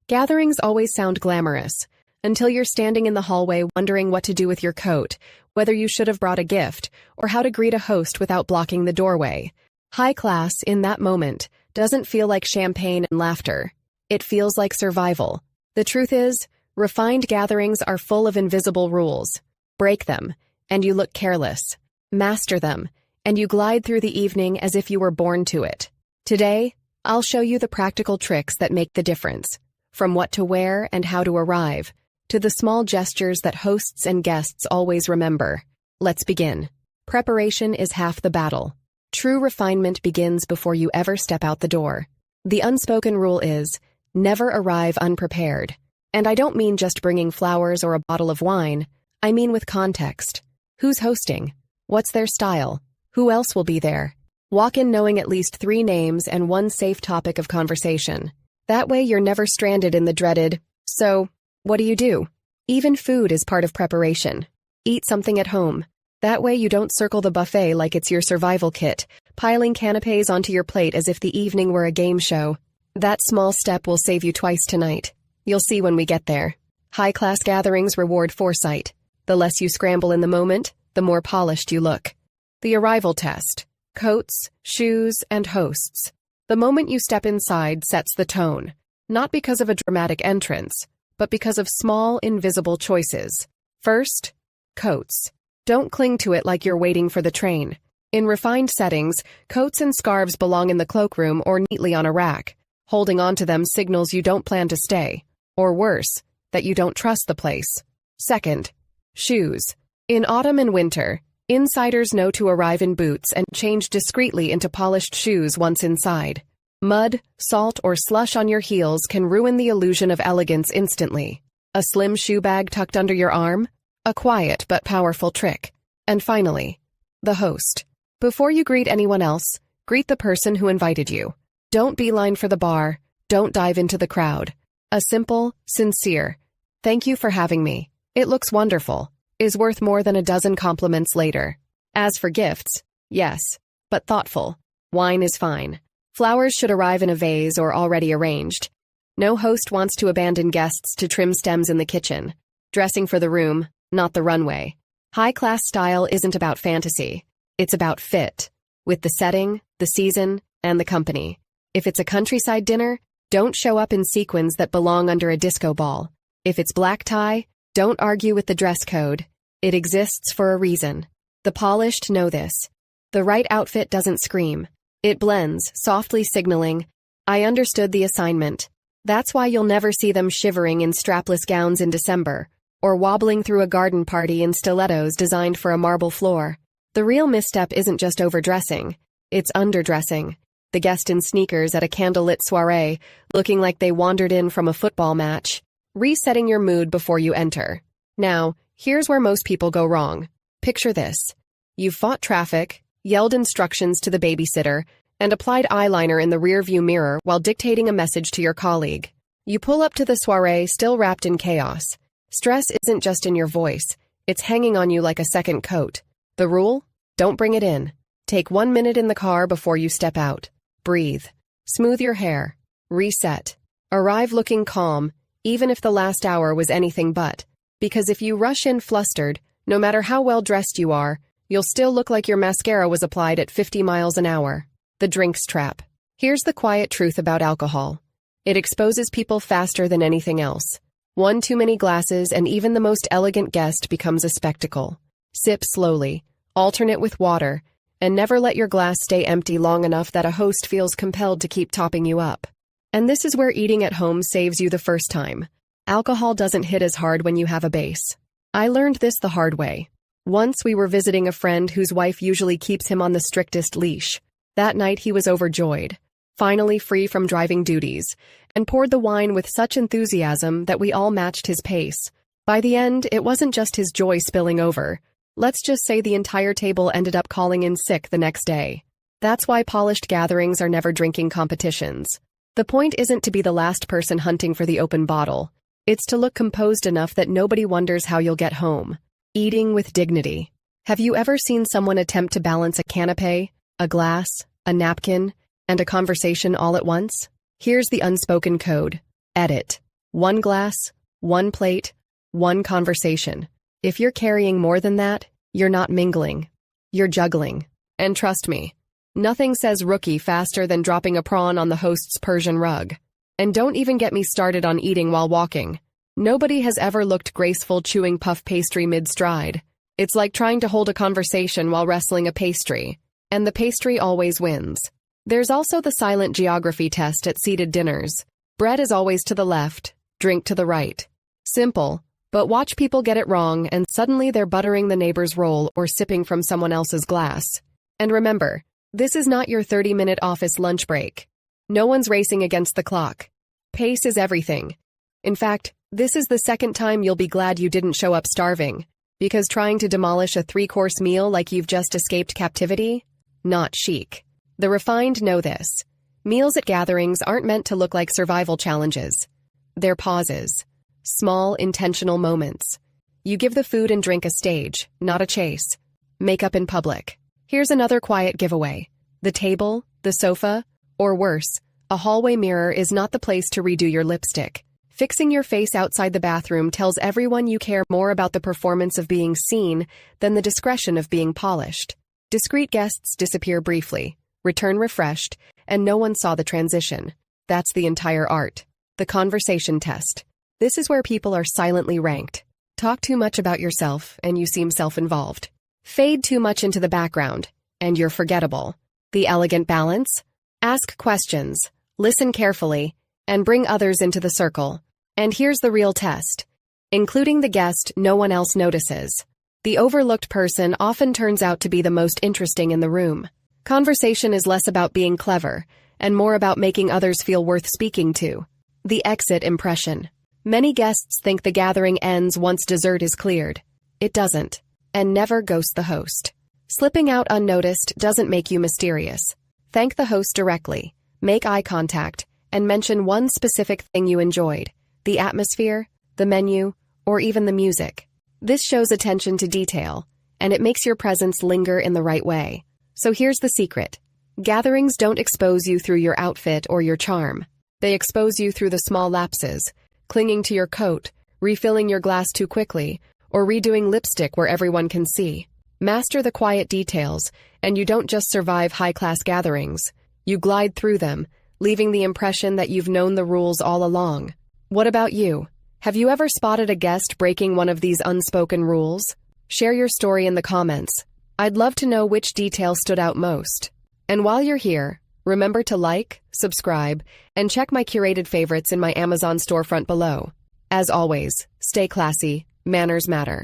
Gatherings always sound glamorous, until you're standing in the hallway wondering what to do with your coat, whether you should have brought a gift, or how to greet a host without blocking the doorway. High class, in that moment, doesn't feel like champagne and laughter. It feels like survival. The truth is, refined gatherings are full of invisible rules. Break them, and you look careless. Master them, and you glide through the evening as if you were born to it. Today, I'll show you the practical tricks that make the difference, from what to wear and how to arrive, to the small gestures that hosts and guests always remember. Let's begin. Preparation is half the battle. True refinement begins before you ever step out the door. The unspoken rule is, never arrive unprepared. And I don't mean just bringing flowers or a bottle of wine. I mean with context. Who's hosting? What's their style? Who else will be there? Walk in knowing at least 3 names and one safe topic of conversation. That way you're never stranded in the dreaded, "So, what do you do?" Even food is part of preparation. Eat something at home. That way you don't circle the buffet like it's your survival kit, piling canapés onto your plate as if the evening were a game show. That small step will save you twice tonight. You'll see when we get there. High-class gatherings reward foresight. The less you scramble in the moment, the more polished you look. The arrival test. Coats, shoes, and hosts. The moment you step inside sets the tone, not because of a dramatic entrance, but because of small, invisible choices. First, coats. Don't cling to it like you're waiting for the train. In refined settings, coats and scarves belong in the cloakroom or neatly on a rack. Holding on to them signals you don't plan to stay, or worse, that you don't trust the place. Second, shoes. In autumn and winter, insiders know to arrive in boots and change discreetly into polished shoes once inside. Mud, salt, or slush on your heels can ruin the illusion of elegance instantly. A slim shoe bag tucked under your arm? A quiet but powerful trick. And finally, the host. Before you greet anyone else, greet the person who invited you. Don't beeline for the bar. Don't dive into the crowd. A simple, sincere, "Thank you for having me. It looks wonderful," is worth more than a dozen compliments later. As for gifts, yes, but thoughtful. Wine is fine. Flowers should arrive in a vase or already arranged. No host wants to abandon guests to trim stems in the kitchen. Dressing for the room, not the runway. High-class style isn't about fantasy. It's about fit, with the setting, the season, and the company. If it's a countryside dinner, don't show up in sequins that belong under a disco ball. If it's black tie, don't argue with the dress code. It exists for a reason. The polished know this. The right outfit doesn't scream. It blends, softly signaling, "I understood the assignment." That's why you'll never see them shivering in strapless gowns in December, or wobbling through a garden party in stilettos designed for a marble floor. The real misstep isn't just overdressing. It's underdressing. The guest in sneakers at a candlelit soiree, looking like they wandered in from a football match. Resetting your mood before you enter. Now, here's where most people go wrong. Picture this. You've fought traffic, yelled instructions to the babysitter, and applied eyeliner in the rearview mirror while dictating a message to your colleague. You pull up to the soiree still wrapped in chaos. Stress isn't just in your voice. It's hanging on you like a second coat. The rule? Don't bring it in. Take 1 minute in the car before you step out. Breathe. Smooth your hair. Reset. Arrive looking calm, even if the last hour was anything but. Because if you rush in flustered, no matter how well dressed you are, you'll still look like your mascara was applied at 50 miles an hour. The drinks trap. Here's the quiet truth about alcohol. It exposes people faster than anything else. 1 too many glasses and even the most elegant guest becomes a spectacle. Sip slowly, alternate with water, and never let your glass stay empty long enough that a host feels compelled to keep topping you up. And this is where eating at home saves you the first time. Alcohol doesn't hit as hard when you have a base. I learned this the hard way. Once we were visiting a friend whose wife usually keeps him on the strictest leash. That night he was overjoyed, finally free from driving duties, and poured the wine with such enthusiasm that we all matched his pace. By the end, it wasn't just his joy spilling over. Let's just say the entire table ended up calling in sick the next day. That's why polished gatherings are never drinking competitions. The point isn't to be the last person hunting for the open bottle. It's to look composed enough that nobody wonders how you'll get home. Eating with dignity. Have you ever seen someone attempt to balance a canapé, a glass, a napkin, and a conversation all at once? Here's the unspoken code. Edit. One glass, one plate, one conversation. If you're carrying more than that, you're not mingling. You're juggling. And trust me, nothing says rookie faster than dropping a prawn on the host's Persian rug. And don't even get me started on eating while walking. Nobody has ever looked graceful chewing puff pastry mid-stride. It's like trying to hold a conversation while wrestling a pastry. And the pastry always wins. There's also the silent geography test at seated dinners. Bread is always to the left, drink to the right. Simple, but watch people get it wrong and suddenly they're buttering the neighbor's roll or sipping from someone else's glass. And remember, this is not your 30-minute office lunch break. No one's racing against the clock. Pace is everything. In fact, this is the second time you'll be glad you didn't show up starving. Because trying to demolish a 3-course meal like you've just escaped captivity? Not chic. The refined know this. Meals at gatherings aren't meant to look like survival challenges. They're pauses. Small, intentional moments. You give the food and drink a stage, not a chase. Makeup in public. Here's another quiet giveaway. The table, the sofa, or worse, a hallway mirror is not the place to redo your lipstick. Fixing your face outside the bathroom tells everyone you care more about the performance of being seen than the discretion of being polished. Discreet guests disappear briefly, return refreshed, and no one saw the transition. That's the entire art. The conversation test. This is where people are silently ranked. Talk too much about yourself, and you seem self-involved. Fade too much into the background, and you're forgettable. The elegant balance? Ask questions, listen carefully, and bring others into the circle. And here's the real test. Including the guest no one else notices. The overlooked person often turns out to be the most interesting in the room. Conversation is less about being clever, and more about making others feel worth speaking to. The exit impression. Many guests think the gathering ends once dessert is cleared. It doesn't. And never ghost the host. Slipping out unnoticed doesn't make you mysterious. Thank the host directly, make eye contact, and mention one specific thing you enjoyed. The atmosphere, the menu, or even the music. This shows attention to detail, and it makes your presence linger in the right way. So here's the secret. Gatherings don't expose you through your outfit or your charm. They expose you through the small lapses, clinging to your coat, refilling your glass too quickly, or redoing lipstick where everyone can see. Master the quiet details, and you don't just survive high-class gatherings. You glide through them, leaving the impression that you've known the rules all along. What about you? Have you ever spotted a guest breaking one of these unspoken rules? Share your story in the comments. I'd love to know which detail stood out most. And while you're here, remember to like, subscribe, and check my curated favorites in my Amazon storefront below. As always, stay classy, manners matter.